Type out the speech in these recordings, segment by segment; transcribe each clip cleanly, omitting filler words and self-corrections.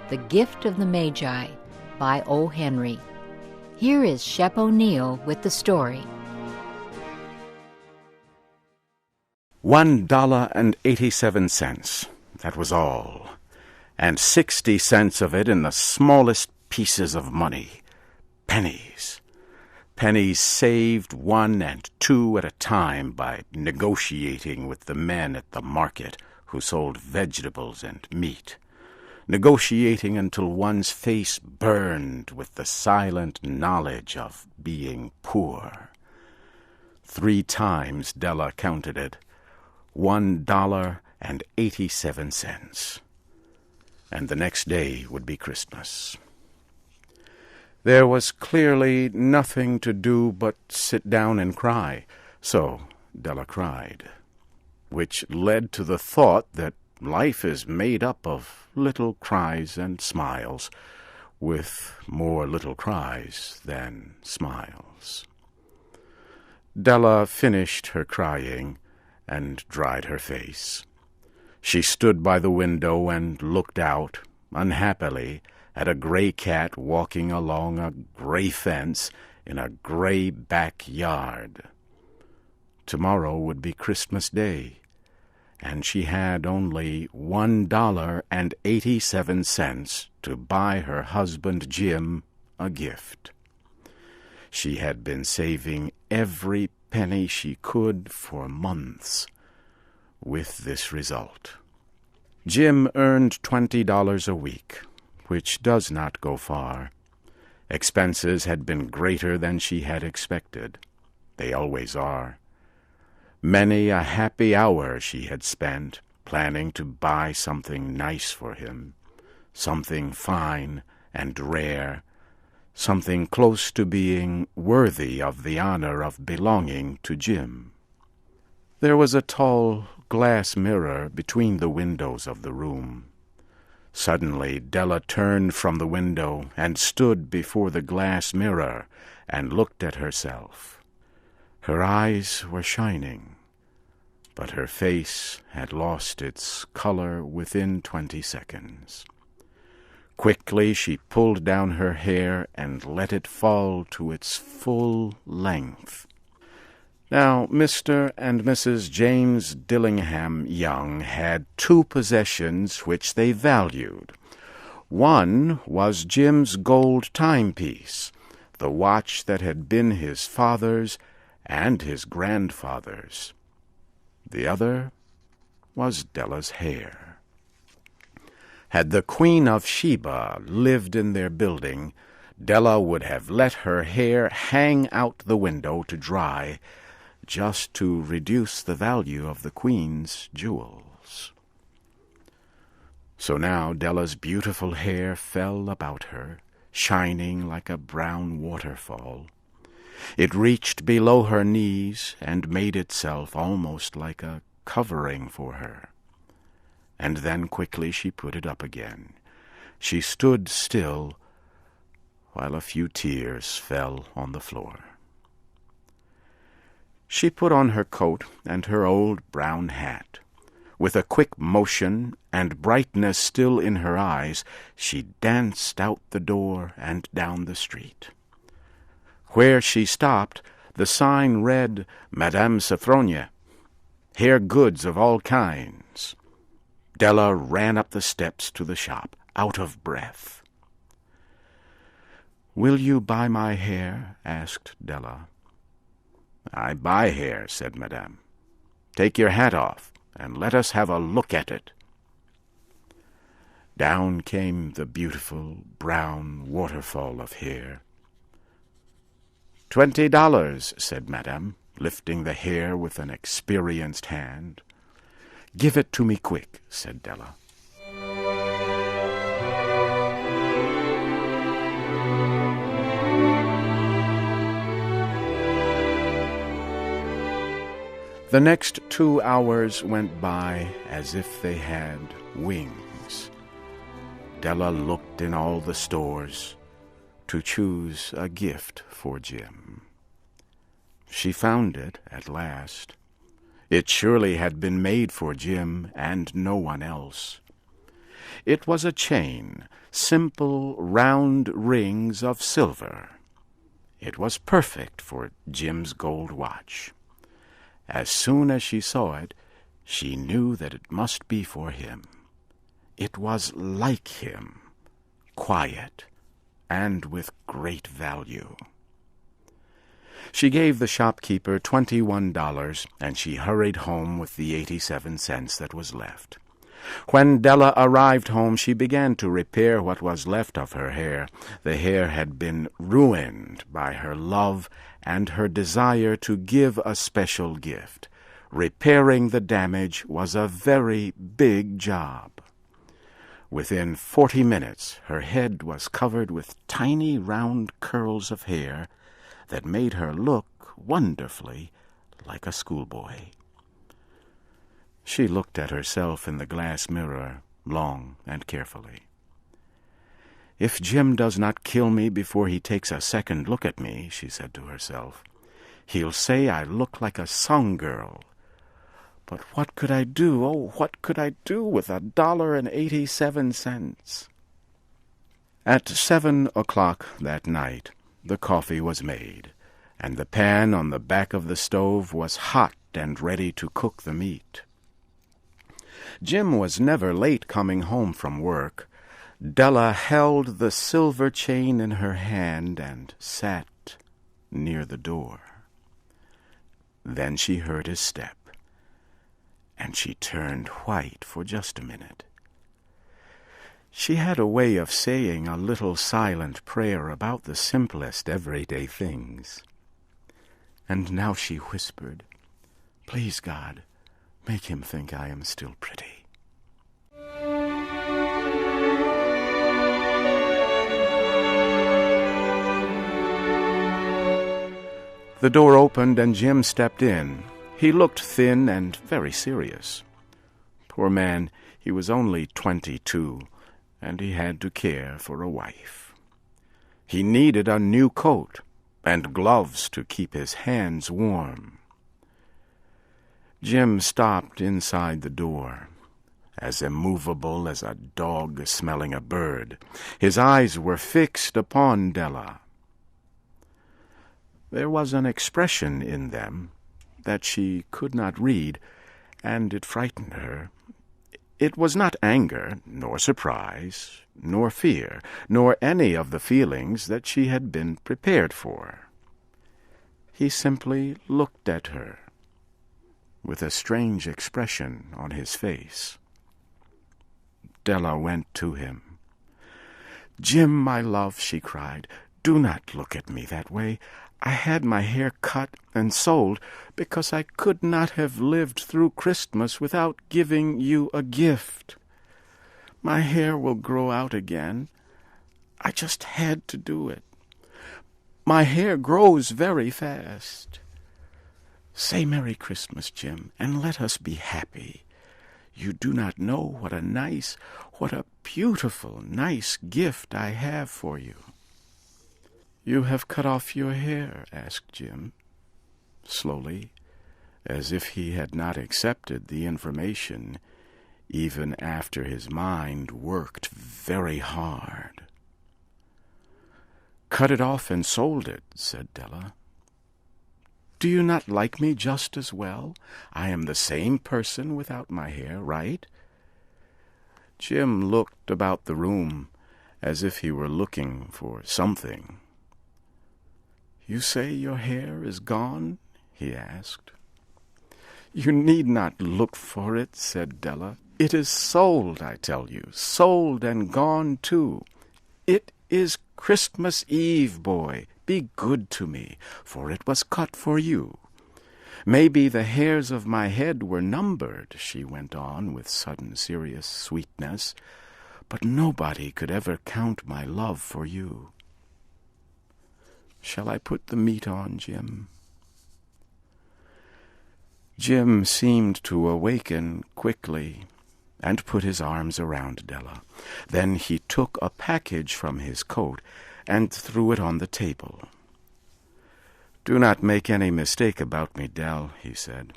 The Gift of the Magi by O. Henry. Here is Shep O'Neill with the story. $1.87. That was all. And 60 cents of it in the smallest pieces of money. Pennies. Pennies saved 1 and 2 at a time by negotiating with the men at the market who sold vegetables and meat. Negotiating until one's face burned with the silent knowledge of being poor. 3 times Della counted it. $1.87. And the next day would be Christmas. There was clearly nothing to do but sit down and cry, so Della cried, which led to the thought that life is made up of little cries and smiles, with more little cries than smiles. Della finished her crying and dried her face. She stood by the window and looked out, unhappily, at a gray cat walking along a gray fence in a gray backyard. Tomorrow would be Christmas Day, and she had only $1.87 to buy her husband Jim a gift. She had been saving every penny she could for months, with this result. Jim earned $20 a week, which does not go far. Expenses had been greater than she had expected. They always are. Many a happy hour she had spent planning to buy something nice for him, something fine and rare, something close to being worthy of the honor of belonging to Jim. There was a tall glass mirror between the windows of the room. Suddenly Della turned from the window and stood before the glass mirror and looked at herself. Her eyes were shining, but her face had lost its color within 20 seconds. Quickly she pulled down her hair and let it fall to its full length. Now, Mr. and Mrs. James Dillingham Young had 2 possessions which they valued. One was Jim's gold timepiece, the watch that had been his father's and his grandfather's. The other was Della's hair. Had the Queen of Sheba lived in their building, Della would have let her hair hang out the window to dry, just to reduce the value of the Queen's jewels. So now Della's beautiful hair fell about her, shining like a brown waterfall. It reached below her knees and made itself almost like a covering for her. And then quickly she put it up again. She stood still while a few tears fell on the floor. She put on her coat and her old brown hat. With a quick motion and brightness still in her eyes, she danced out the door and down the street. Where she stopped, the sign read, Madame Sophronia, hair goods of all kinds. Della ran up the steps to the shop, out of breath. "Will you buy my hair?" asked Della. "I buy hair," said Madame. "Take your hat off, and let us have a look at it." Down came the beautiful brown waterfall of hair. $20, said Madame, lifting the hair with an experienced hand. "Give it to me quick," said Della. The next 2 hours went by as if they had wings. Della looked in all the stores to choose a gift for Jim. She found it at last. It surely had been made for Jim and no one else. It was a chain, simple round rings of silver. It was perfect for Jim's gold watch. As soon as she saw it, she knew that it must be for him. It was like him, quiet, and with great value. She gave the shopkeeper $21, and she hurried home with the 87 cents that was left. When Della arrived home, she began to repair what was left of her hair. The hair had been ruined by her love and her desire to give a special gift. Repairing the damage was a very big job. Within 40 minutes, her head was covered with tiny round curls of hair that made her look wonderfully like a schoolboy. She looked at herself in the glass mirror long and carefully. "If Jim does not kill me before he takes a second look at me," she said to herself, "he'll say I look like a song girl. But what could I do? Oh, what could I do with $1.87? At 7 o'clock that night, the coffee was made, and the pan on the back of the stove was hot and ready to cook the meat. Jim was never late coming home from work. Della held the silver chain in her hand and sat near the door. Then she heard his step, and she turned white for just a minute. She had a way of saying a little silent prayer about the simplest everyday things. And now she whispered, "Please, God, make him think I am still pretty." The door opened and Jim stepped in. He looked thin and very serious. Poor man, he was only 22, and he had to care for a wife. He needed a new coat and gloves to keep his hands warm. Jim stopped inside the door, as immovable as a dog smelling a bird. His eyes were fixed upon Della. There was an expression in them that she could not read, and it frightened her. It was not anger, nor surprise, nor fear, nor any of the feelings that she had been prepared for. He simply looked at her, with a strange expression on his face. Della went to him. "Jim, my love," she cried, "do not look at me that way. I had my hair cut and sold because I could not have lived through Christmas without giving you a gift. My hair will grow out again. I just had to do it. My hair grows very fast. Say Merry Christmas, Jim, and let us be happy. You do not know what a beautiful, nice gift I have for you." "You have cut off your hair?" asked Jim, slowly, as if he had not accepted the information, even after his mind worked very hard. "Cut it off and sold it," said Della. "Do you not like me just as well? I am the same person without my hair, right?" Jim looked about the room as if he were looking for something. "You say your hair is gone?" he asked. "You need not look for it," said Della. "It is sold, I tell you, sold and gone too. It is Christmas Eve, boy. Be good to me, for it was cut for you. Maybe the hairs of my head were numbered," she went on with sudden serious sweetness, "but nobody could ever count my love for you. Shall I put the meat on, Jim?" Jim seemed to awaken quickly and put his arms around Della. Then he took a package from his coat and threw it on the table. "Do not make any mistake about me, Dell," he said.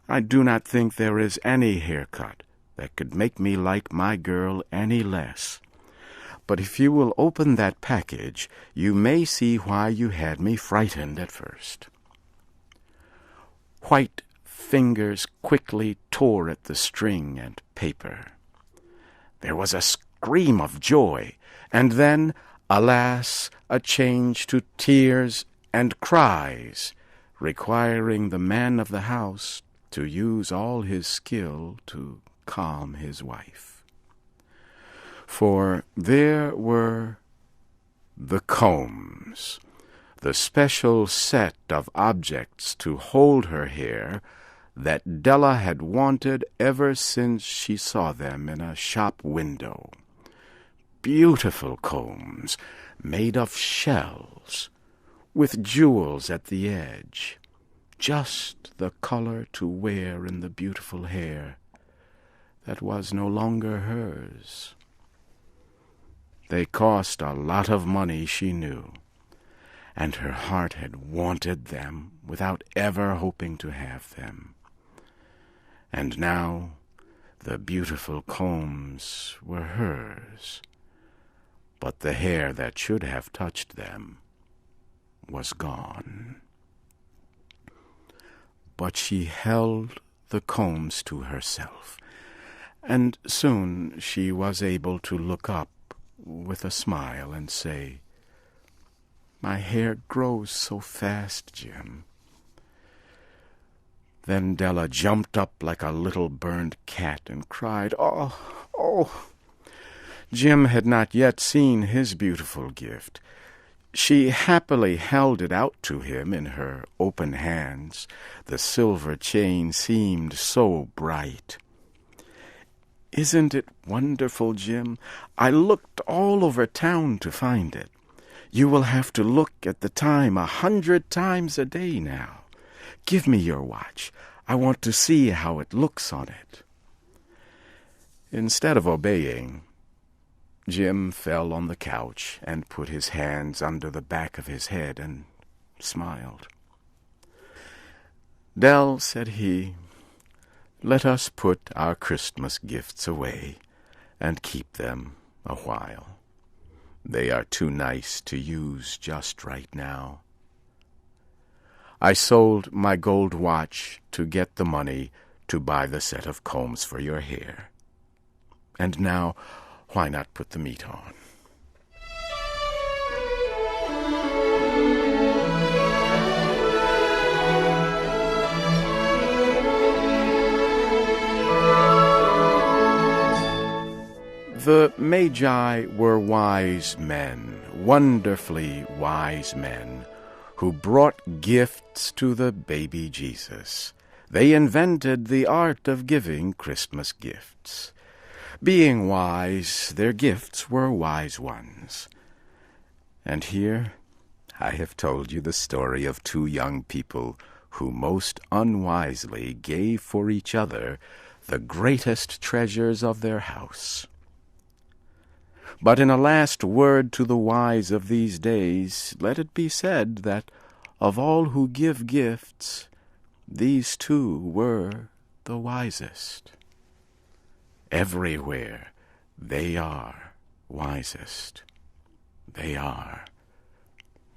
"I do not think there is any haircut that could make me like my girl any less. But if you will open that package, you may see why you had me frightened at first." White fingers quickly tore at the string and paper. There was a scream of joy, and then, alas, a change to tears and cries, requiring the man of the house to use all his skill to calm his wife. For there were the combs, the special set of objects to hold her hair that Della had wanted ever since she saw them in a shop window. Beautiful combs made of shells, with jewels at the edge, just the color to wear in the beautiful hair that was no longer hers. They cost a lot of money, she knew, and her heart had wanted them without ever hoping to have them. And now the beautiful combs were hers, but the hair that should have touched them was gone. But she held the combs to herself, and soon she was able to look up with a smile and say, "My hair grows so fast, Jim." Then Della jumped up like a little burned cat and cried, "Oh, oh!" Jim had not yet seen his beautiful gift. She happily held it out to him in her open hands. The silver chain seemed so bright. "Isn't it wonderful, Jim? I looked all over town to find it. You will have to look at the time 100 times a day now. Give me your watch. I want to see how it looks on it." Instead of obeying, Jim fell on the couch and put his hands under the back of his head and smiled. "Dell," said he, "let us put our Christmas gifts away and keep them a while. They are too nice to use just right now. I sold my gold watch to get the money to buy the set of combs for your hair. And now, why not put the meat on?" The Magi were wise men, wonderfully wise men, who brought gifts to the baby Jesus. They invented the art of giving Christmas gifts. Being wise, their gifts were wise ones. And here I have told you the story of two young people who most unwisely gave for each other the greatest treasures of their house. But in a last word to the wise of these days, let it be said that of all who give gifts, these two were the wisest. Everywhere they are wisest. They are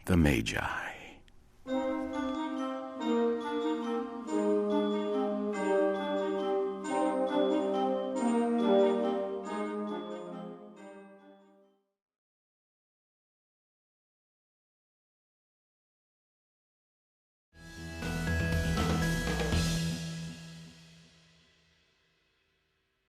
the Magi.